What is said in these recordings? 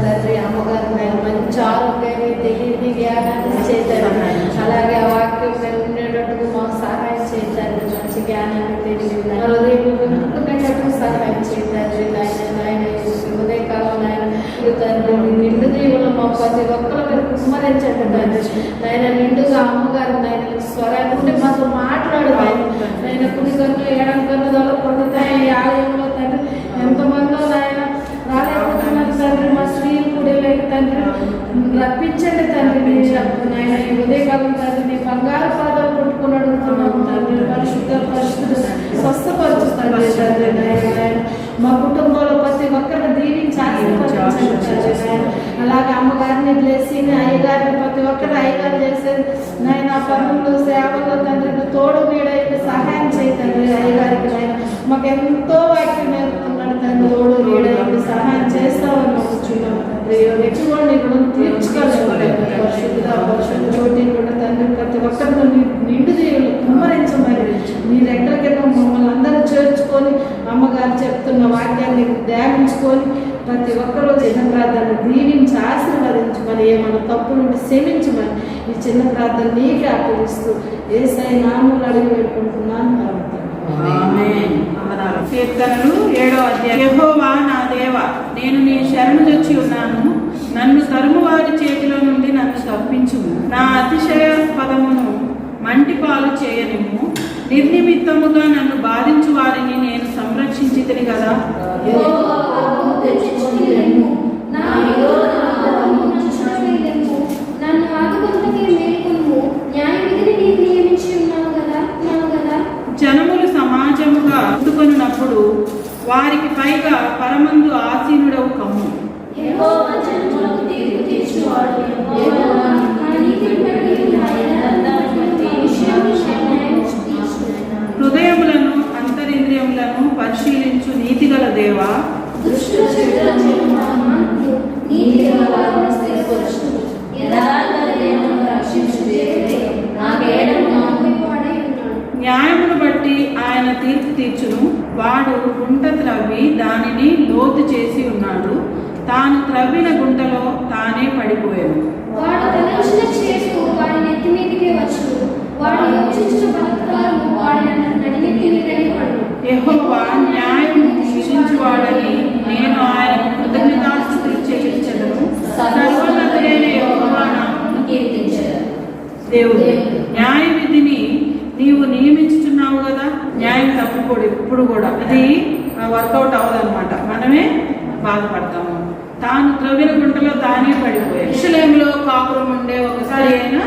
తండ్రి అమ్మగారు మంచి ఆరోగ్యాన్ని తెలియని జ్ఞానాన్ని చేశారు. అలాగే ఆ వాక్యం మేము ఉండేటట్టుగా మాకు సహాయం చేశారు. మంచి జ్ఞానాన్ని తెలియదు హృదయపూర్వకంగా సహాయం చేశారు. ఆయన ఉదయకాలం ఆయన తండ్రి నిండు దేవులు మా ప్రతి ఒక్కరు మీరు కుమ్మరించండి తండ్రి. ఆయన నిండుగా అమ్మగారు ఆయన స్వరాన్ని ఉంటే మాతో మాట్లాడు ఆయన కుడి కన్ను ఎడం కన్ను దొరకొండుతాయి ఈ ఆలయంలో తండ్రి. ఎంతమందో ఆయన రాలేకపోతున్నారు తండ్రి. మా స్త్రీలు కూడా లేక తండ్రి రప్పించండి తండ్రి. నాయన ఈ ఉదయకాలం తండ్రి నీ బంగారు పాదాలు కొట్టుకుని అడుగుతున్నాము తండ్రి. పరిశుద్ధుడు స్వస్థపరుచుతండి తండ్రి. నాయన మా కుటుంబంలో ప్రతి ఒక్కరిని దీవించి అలాగే అమ్మగారిని బ్లెస్సింగ్ అయ్యగారిని ప్రతి ఒక్కరు అయ్యగారు చేసేది నాయన పనులు సేవలు తండ్రి తోడు వీడైతే సహాయం చేయతండి. అయ్యగారికి నాయన మాకు ఎంతో వాక్యం నేర్పుతున్నాడు తండ్రి. తోడు వీడైతే సహాయం చేస్తామని నమ్ముచున్నాము తండ్రి. ఎటువంటి కూడా తీర్చుకోలేదు పరిశుద్ధ చోటి కూడా తండ్రి ప్రతి ఒక్కరితో నిండు దేవులు కుమ్మరించమని నీ రెక్కల కింద మమ్మల్ని అందరూ చేర్చుకొని అమ్మగారు చెప్తున్న వాక్యాన్ని ధ్యానించుకొని ప్రతి ఒక్కరూ చిన్న ప్రార్థన దీవించి ఆశీర్వదించమని ఏమైనా తప్పులు క్షమించమని ఈ చిన్న ప్రార్థన నీకే అప్పగిస్తూ యేసయ్య నామములో అడిగి పెట్టుకుంటున్నాను. కీర్తనలు 7వ అధ్యాయం. యెహోవా నా దేవా, నేను నీ శరణు తెచ్చి ఉన్నాను. నన్ను తరుము వారి చేతిలో నుండి నన్ను తప్పించుము. నా అతిశయ పదమును మంటిపాలు చేయనిమ్ము. నిర్నిమిత్తముగా నన్ను బాధించు వారిని నేను సంరక్షించితిని కదా. యెహోవా కోపము తెచ్చుకొని లెమ్ము. నా విరోధులను నశించుకొని లెమ్ము. నన్ను ఆదుకొనుటకై మేల్కొనుము. న్యాయవిధిని నీవు నియమించి ఉన్నావు కదా. జనములు సమాజముగా పుట్టుకొనున్నప్పుడు వారికి పైగా పరమందు ఆసీనుడవు కమ్ము. యెహోవా జనములకు తీర్పు తీర్చువాడు. యెహోవా నా నీతిని బట్టి ఆయన దాన్ని బట్టి విషయము న్యాయము తీర్చును. హృదయములను అంతరింద్రియములను పరిశీలించు నీతిగల దేవా, దుష్టుల చెడులను మాన్పు. నీతిగల వారిని స్థిరపరచును. యథార్థ హృదయములను రక్షించు దేవుడే నా కేడము నమ్మకవాడై ఉన్నాడు. న్యాయమును బట్టి ఆయన తీర్పు తీర్చును. వాడు గుంట త్రవ్వి దానిని లోతు చేసి ఉన్నాడు. తాను త్రవ్విన గుంటలో తానే పడిపోయాడు. వాడు తలంచిన చేటు వాడి నెత్తి మీదకే వచ్చును. వాడు యోచించిన బలాత్కారము వాడి నడినెత్తి మీదనే పడును. యెహోవా న్యాయము విధించువాడని నేను ఆయనకు కృతజ్ఞతాస్తుతులు చెల్లించెదను. సర్వోన్నతుడైన యెహోవా నామమును కీర్తించెదను. దేవుడు న్యాయ విధిని నీవు నియమించుతున్నావు కదా. న్యాయం తప్పుకోడు ఎప్పుడు కూడా. అది వర్కౌట్ అవ్వదన్నమాట. మనమే బాధపడతాము. తాను త్రవ్విన గుంటలో తానే పడిపోయాడు. యెరూషలేములో కాపురం ఉండే ఒకసారి అయిన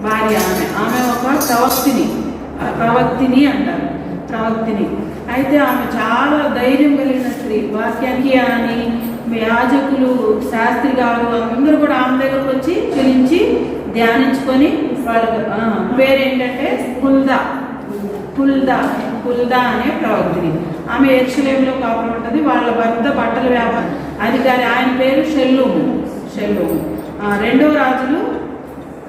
భార్య ఆమె ఒక ప్రవక్తిని అంటారు. ప్రవక్తిని అయితే ఆమె చాలా ధైర్యం కలిగిన స్త్రీ. వాక్యానికి అని యాజకులు, శాస్త్రి గారు అందరూ కూడా ఆమె దగ్గరకు వచ్చి చెల్లించి ధ్యానించుకొని వాళ్ళ పేరేంటంటే హుల్దా అనే ప్రవక్తిని. ఆమె యెరూషలేములో కాపురం ఉంటుంది. వాళ్ళ భర్త బట్టల వ్యాపారం అధికారి. ఆయన పేరు షెల్లూము. 2వ రాజులు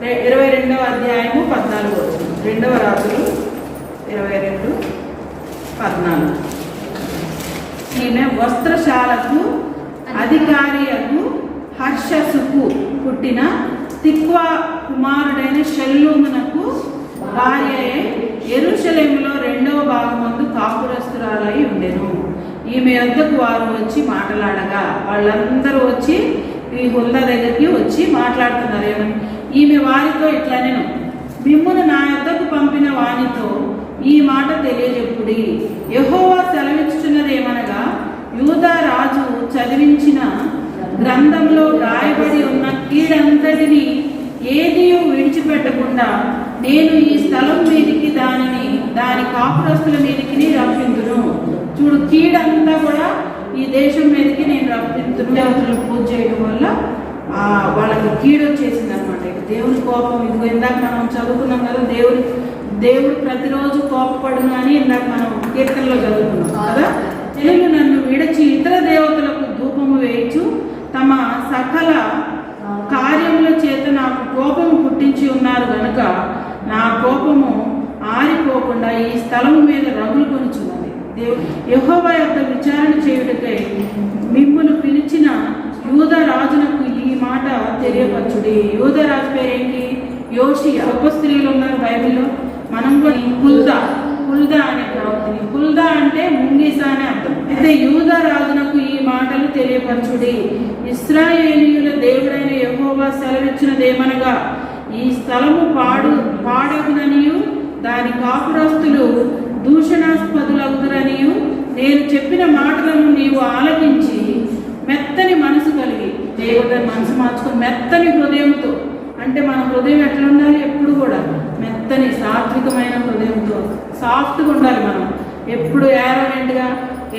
22వ అధ్యాయము 14. 2వ రాజులు 22:14. ఈమె వస్త్రశాలకు అధికారియకు హర్షసుకు పుట్టిన తిక్వా కుమారుడైన షెల్లూమునకు భార్య యెరూషలేములో 2వ భాగమందు కాపురస్తురాలై ఉండెను. ఈమె వద్దకు వారు వచ్చి మాట్లాడగా వాళ్ళందరూ వచ్చి ఈ హుల్దా దగ్గరికి వచ్చి మాట్లాడుతున్నారు. ఏమని? ఈమె వారితో ఇట్లా, నేను మిమ్మును నా యొద్దకు పంపిన వానితో ఈ మాట తెలియజెప్పుడి. యెహోవా సెలవిచ్చుచున్నదేమనగా, యూదా రాజు చదివించిన గ్రంథంలో రాయబడి ఉన్న కీడంతటిని ఏదియూ విడిచిపెట్టకుండా నేను ఈ స్థలం మీదికి దాని కాపురస్తుల మీదికి రప్పింతును. చూడు, కీడంతా కూడా ఈ దేశం మీదకి నేను రప్పింతును. దేవతలు పూజ చేయడం వల్ల వాళ్ళకి కీడు వచ్చేసింది అనమాట. దేవుని కోపం. ఇందాక మనం చదువుకున్నాం కదా, దేవుడు ప్రతిరోజు కోపపడును అని ఇందాక మనం కీర్తనలో చదువుకున్నాం కదా. జనులు నన్ను విడిచి ఇతర దేవతలకు ధూపము వేయచ్చు, తమ సకల కార్యముల చేత నాకు కోపము పుట్టించి ఉన్నారు కనుక నా కోపము ఆరిపోకుండా ఈ స్థలము మీద రగులు కొనుచున్నది. యెహోవా యొక్క విచారణ చేయుటకై మిమ్మును పిలిచిన యూదా రాజునకు ఈ మాట తెలియపరచుడి. యూదా రాజు పేరేంటి? యోషియా. గొప్ప స్త్రీలు ఉన్నారు బైబిల్లో. మనం కూడా హుల్దా అనే ప్రవక్తిని. హుల్దా అంటే ముంగిస అని అర్థం. అయితే యూదా రాజునకు ఈ మాటలు తెలియపరచుడి. ఇశ్రాయేలీయుల దేవుడైన యెహోవా సెలవిచ్చినదేమనగా, ఈ స్థలము పాడగుననియు దాని కాపురస్తులు దూషణాస్పదులగుదురనియు నేను చెప్పిన మాటలను నీవు ఆలకించి మెత్తని మనసు కలిగి, దేవుడి మనసు మార్చుకొని మెత్తని హృదయంతో, అంటే మన హృదయం ఎట్లా ఉండాలి? ఎప్పుడు కూడా మెత్తని సాత్వికమైన హృదయంతో సాఫ్ట్గా ఉండాలి. మనం ఎప్పుడు ఏరోనెంట్గా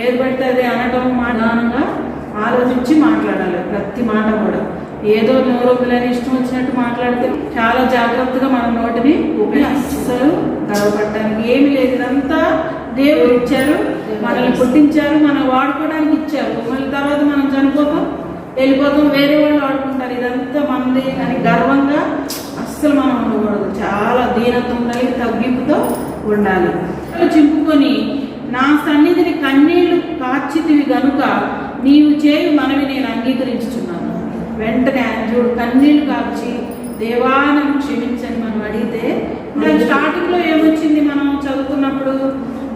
ఏది పడితే అది అనటం మానంగా ఆలోచించి మాట్లాడాలి. ప్రతి మాట కూడా ఏదో నోరొద్దులని ఇష్టం వచ్చినట్టు మాట్లాడితే చాలా జాగ్రత్తగా మన నోటిని అస్సలు గడవపడటానికి ఏమి లేదు. ఇదంతా దేవుడు ఇచ్చారు, మనల్ని పుట్టించారు, మనం వాడుకోవడానికి ఇచ్చారు. మళ్ళీ తర్వాత మనం చనిపోతాం, వెళ్ళిపోతాం, వేరే వాళ్ళు వాడుకుంటారు. ఇదంతా మనది అని గర్వంగా అస్సలు మనం ఉండకూడదు. చాలా దీనత్వం కలిగి తగ్గింపుతో ఉండాలి. చింపుకొని నా సన్నిధిని కన్నీళ్లు కార్చితివి గనుక నీవు చేయు మనవి నేను అంగీకరించుచున్నాను. వెంటనే ఆయన చూడు కన్నీళ్లు కార్చి దేవా నన్ను క్షమించని మనం అడిగితే, స్టార్టింగ్లో ఏమొచ్చింది? మనం చదువుకున్నప్పుడు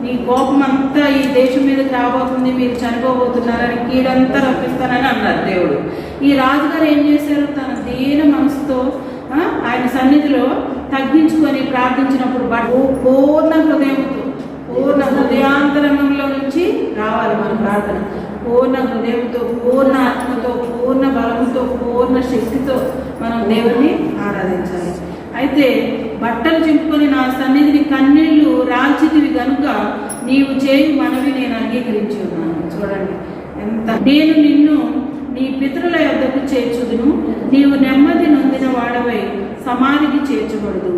నీ కోపం అంతా ఈ దేశం మీదకి రాబోతుంది, మీరు చనిపోబోతున్నారని, కీడంతా రప్పిస్తానని అన్నారు దేవుడు. ఈ రాజుగారు ఏం చేశారు? తన దీన మనసుతో ఆయన సన్నిధిలో తగ్గించుకొని ప్రార్థించినప్పుడు పూర్ణ హృదయంతో రావాలి మన ప్రార్థన. పూర్ణ హృదయంతో, పూర్ణ ఆత్మతో, పూర్ణ బలంతో, పూర్ణ శక్తితో మనం దేవుణ్ణి ఆరాధించాలి. అయితే బట్టలు చింపుకొని నా సన్నిధిని కన్నీళ్లు రాల్చితివి గనుక నీవు చేయి మనవి నేను అంగీకరించి ఉన్నాను. చూడండి ఎంత. నేను నిన్ను నీ పితరుల యొద్దకు చేర్చుదును, నీవు నెమ్మది నొందిన వాడవై సమాధికి చేర్చబడదు.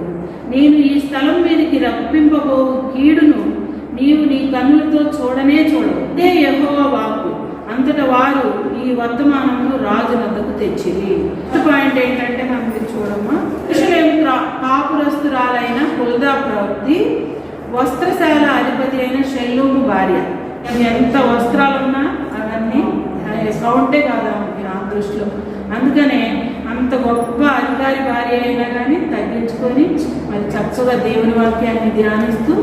నేను ఈ స్థలం మీదకి రప్పింపబో కీడును నీవు నీ కన్నులతో చూడనే చూడవు. ఇదే యెహోవా వాక్కు. అంతటా వారు ఈ వర్తమానమును రాజు వద్దకు తెచ్చిరి. పాయింట్ ఏంటంటే మనం మీరు చూడమ్మా, కాపురస్తురాలైన హుల్దా ప్రవక్తి వస్త్రశాల అధిపతి అయిన షెల్లూము భార్య. ఎంత వస్త్రాలున్నా అవన్నీ కౌంటే కాదా నా దృష్టిలో. అందుకనే అంత గొప్ప అధికారి భార్య అయినా కానీ తగ్గించుకొని మరి చక్కగా దేవుని వాక్యాన్ని ధ్యానిస్తూ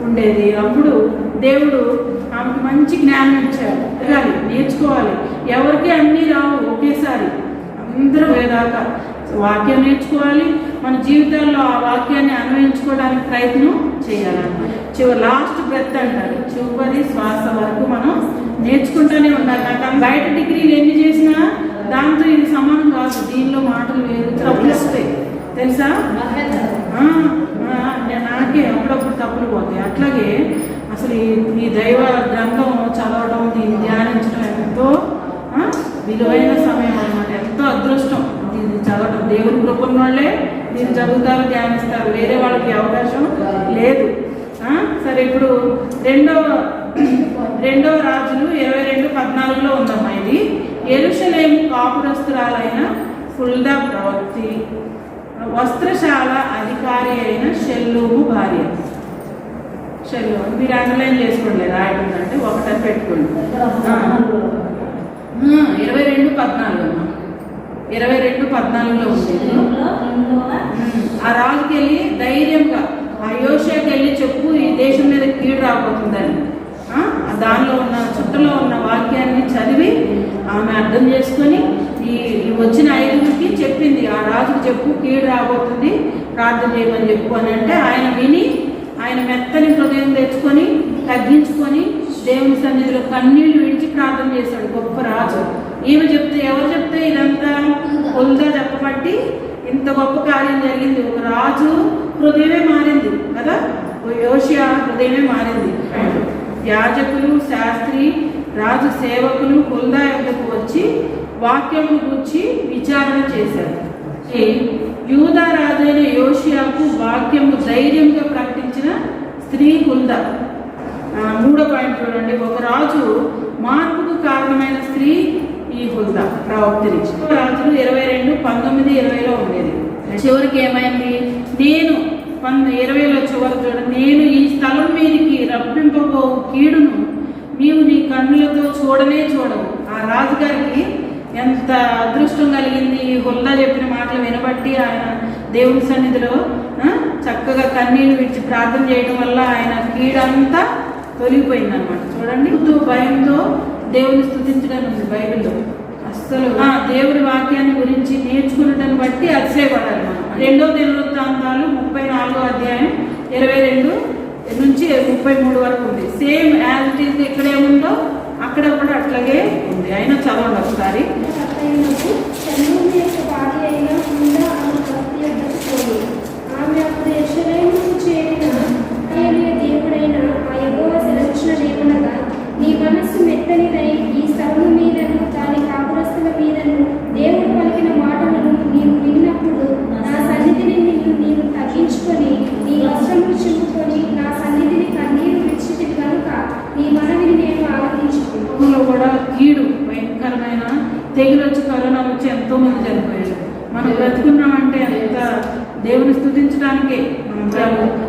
ఉండేది. అప్పుడు దేవుడు ఆమెకు మంచి జ్ఞానం ఇచ్చాడు. నేర్చుకోవాలి. ఎవరికి అన్నీ రావు ఒకేసారి, అందరూ వేదాకా వాక్యం నేర్చుకోవాలి. మన జీవితాల్లో ఆ వాక్యాన్ని అన్వయించుకోవడానికి ప్రయత్నం చేయాలన్నమాట. లాస్ట్ బ్రెత్ అంటారు, చివరి శ్వాస వరకు మనం నేర్చుకుంటూనే ఉండాలి. నాకు బయట డిగ్రీలు ఎన్ని చేసినా దాంతో ఇది సమానం కాదు. దీనిలో మాటలు వేరు, తప్పులు వస్తాయి తెలుసా. నాకే అప్పుడప్పుడు తప్పులు పోతాయి. అట్లాగే అసలు ఈ దైవ గ్రంథం చదవడం, దీన్ని ధ్యానించడం ఎంతో విలువైన సమయం అన్నమాట. ఎంతో అదృష్టం దీన్ని చదవడం. దేవుని కృపణ వాళ్ళే దీన్ని చదువుతారు, ధ్యానిస్తారు. వేరే వాళ్ళకి అవకాశం లేదు. సరే, ఇప్పుడు రెండవ రాజులు 22:14 ఉందమ్మా. ఇది యెరూషలేము కాపురస్తురాలైన హుల్దా ప్రవక్తి వస్త్రశాల అధికారి అయిన షెల్లూము భార్య. షెల్లూము మీరు అండర్లైన్ చేసుకోండి, రాయడం అంటే ఒకటని పెట్టుకోండి. 22:14 ఉండేది. ఆ రాజుకి వెళ్ళి ధైర్యంగా ఆ యోషియాకి వెళ్ళి చెప్పు, ఈ దేశం మీద కీడు రాబోతుందని. దానిలో ఉన్న చుట్టలో ఉన్న వాక్యాన్ని చదివి ఆమె అర్థం చేసుకొని ఈ వచ్చిన 5గురికి చెప్పింది. ఆ రాజుకు చెప్పు, కీడు రాబోతుంది, ప్రార్థన చేయమని చెప్పు అని అంటే ఆయన విని ఆయన మెత్తని హృదయం తెచ్చుకొని తగ్గించుకొని దేవుని సన్నిధిలో కన్నీళ్లు విడిచి ప్రార్థన చేశాడు గొప్ప రాజు. ఈమె చెప్తే, ఎవరు చెప్తే ఇదంతా హుల్దా చెప్పబట్టి ఇంత గొప్ప కార్యం జరిగింది. ఒక రాజు హృదయమే మారింది కదా, యోషియా హృదయమే మారింది. యాజకులు, శాస్త్రి, రాజు సేవకులు హుల్దా యొద్దకు వచ్చి వాక్యము గురించి విచారణ చేశారు. యూదా రాజైన యోషియాకు వాక్యము ధైర్యంగా ప్రకటించిన స్త్రీ హుల్దా. 3వ పాయింట్ చూడండి. ఒక రాజు మార్పుకు కారణమైన స్త్రీ ఈ హుల్దా ప్రవక్తిని. రాజులు 22:19-20 ఉండేది. చివరికి ఏమైంది? నేను 20లో చివరి చూడండి, నేను ఈ స్థలం మీదకి రప్పింపబో కీడును నీవు నీ కన్నులతో చూడనే చూడవు. ఆ రాజుగారికి ఎంత అదృష్టం కలిగింది. ఈ హుల్దా చెప్పిన మాటలు వినబట్టి ఆయన దేవుని సన్నిధిలో చక్కగా కన్నీళ్ళు విడిచి ప్రార్థన చేయడం వల్ల ఆయన కీడంతా తొలగిపోయింది అనమాట. చూడండి, భయంతో దేవుని స్తుతించడం ఉంది బైబిల్లో. అస్సలు దేవుడి వాక్యాన్ని గురించి నేర్చుకున్నదాన్ని బట్టి అతిశయపడాలి మనం. 2వ దినవృత్తాంతాలు 34వ అధ్యాయం 22-33 వరకు ఉంది. సేమ్ యాజ్ ఇట్ ఈజ్ ఇక్కడ ఏముందో అక్కడ కూడా అట్లాగే ఉంది. అయినా చదవండి ఒకసారి. ఆమె అప్పుడు యెరూషలేముకు చేరిన దేవుడైన ఆ యెహోవా సెలవిచ్చినదేమనగా, నీ మనస్సు మెత్తనిదై ఈ స్థలము మీదను దాని కాపురస్తుల మీదను దేవుడు పలికిన మాటలను నీవు విన్నప్పుడు నా సన్నిధిని నీవు తగ్గించుకొని నీ వస్త్రములు చింపుకొని నా సన్నిధిని కన్నీరు విడిచితివి కనుక నీ మనవిని నేను ఆలకించుకున్నాను. కూడా కీడు భయంకరమైన తెగులు వచ్చి, కరోనా వచ్చి ఎంతో మంది చనిపోయారు. మనం బ్రతుకున్నామంటే అంత దేవుని స్తుతించడానికి,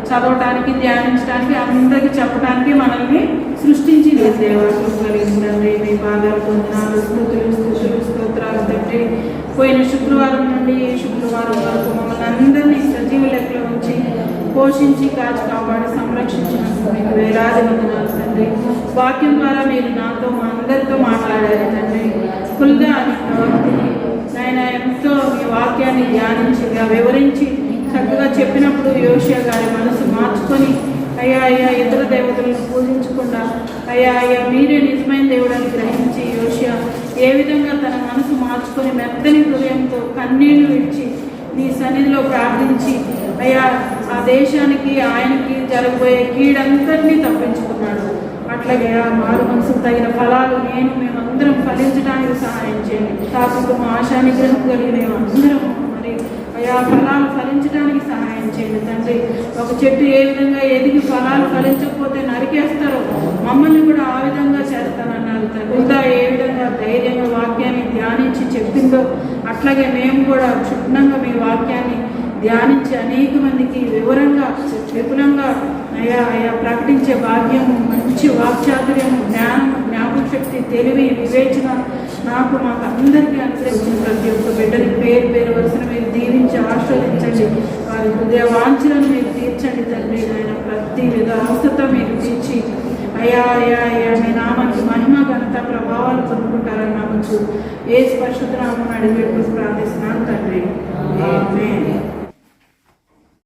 చదవటానికి, ధ్యానించడానికి, అందరికీ చెప్పడానికి మనల్ని సృష్టించింది. దేవాలయండి మీ బాధలు పొందినాలు స్తోత్రాలు తండ్రి. పోయిన శుక్రవారం నుండి శుక్రవారం వరకు మమ్మల్ని అందరినీ సజీవ లెక్కలో ఉంచి పోషించి కాచి కాపాడి సంరక్షించినందుకు మీకు వేలాది వందనాలు తండ్రి. వాక్యం ద్వారా మీరు నాతో మా అందరితో మాట్లాడారు తండ్రి. హుల్దా అనే ప్రవక్తిని ఆయన ఎంతో మీ వాక్యాన్ని ధ్యానించి వివరించి చక్కగా చెప్పినప్పుడు యోషియా గారి మనసు మార్చుకొని అయ్యా ఇతర దేవతలను పూజించకుండా అయ్యా మీరే నిజమైన దేవుడని గ్రహించి యోషియా ఏ విధంగా తన మనసు మార్చుకొని మెత్తని హృదయంతో కన్నీళ్లు విడిచి నీ సన్నిధిలో ప్రార్థించి అయ్యా ఆ దేశానికి ఆయనకి జరగబోయే కీడంతటినీ తప్పించుకున్నాడు. అట్లాగే ఆ మారు మనసుకు తగిన ఫలాలు మేమందరం ఫలించడానికి సహాయం చేయండి. శాశ్వతము ఆశా నిగ్రహం కలిగిన అందరం మరి అయ్యా ఫలాలు ఫలించడానికి సహాయం చేయండి తండ్రి. ఒక చెట్టు ఏ విధంగా ఎదిగి ఫలాలు ఫలించకపోతే నరికేస్తారో మమ్మల్ని కూడా ఆ విధంగా చేస్తానన్నారు తండ్రి. ఇంకా ఏ విధంగా ధైర్యంగా వాక్యాన్ని ధ్యానించి చెప్పిందో అట్లాగే మేము కూడా క్షుణ్ణంగా మీ వాక్యాన్ని ధ్యానించి అనేక మందికి వివరంగా విపులంగా అయ్యా ప్రకటించే భాగ్యము, మంచి వాక్చాతుర్యము, జ్ఞానము, జ్ఞాపక శక్తి, తెలివి, వివేచన మాకు అందరికీ అనుగ్రహించిన ప్రతి ఒక్క బిడ్డని పేరు పేరు వరుసను మీరు దీవించి ఆశీర్వదించండి. వారి హృదయ వాంఛలను మీరు తీర్చండి తండ్రి. ఆయన ప్రతి విధ అవసరత మీరు తీర్చి అయ్యా మీ నామానికి మహిమ ఘనత ప్రభావాలు పొందుకుంటారని నమ్మచ్చు. ఏ స్పర్శత నామం అడిగి ప్రార్థిస్తున్నాను తండ్రి. ఆమేన్.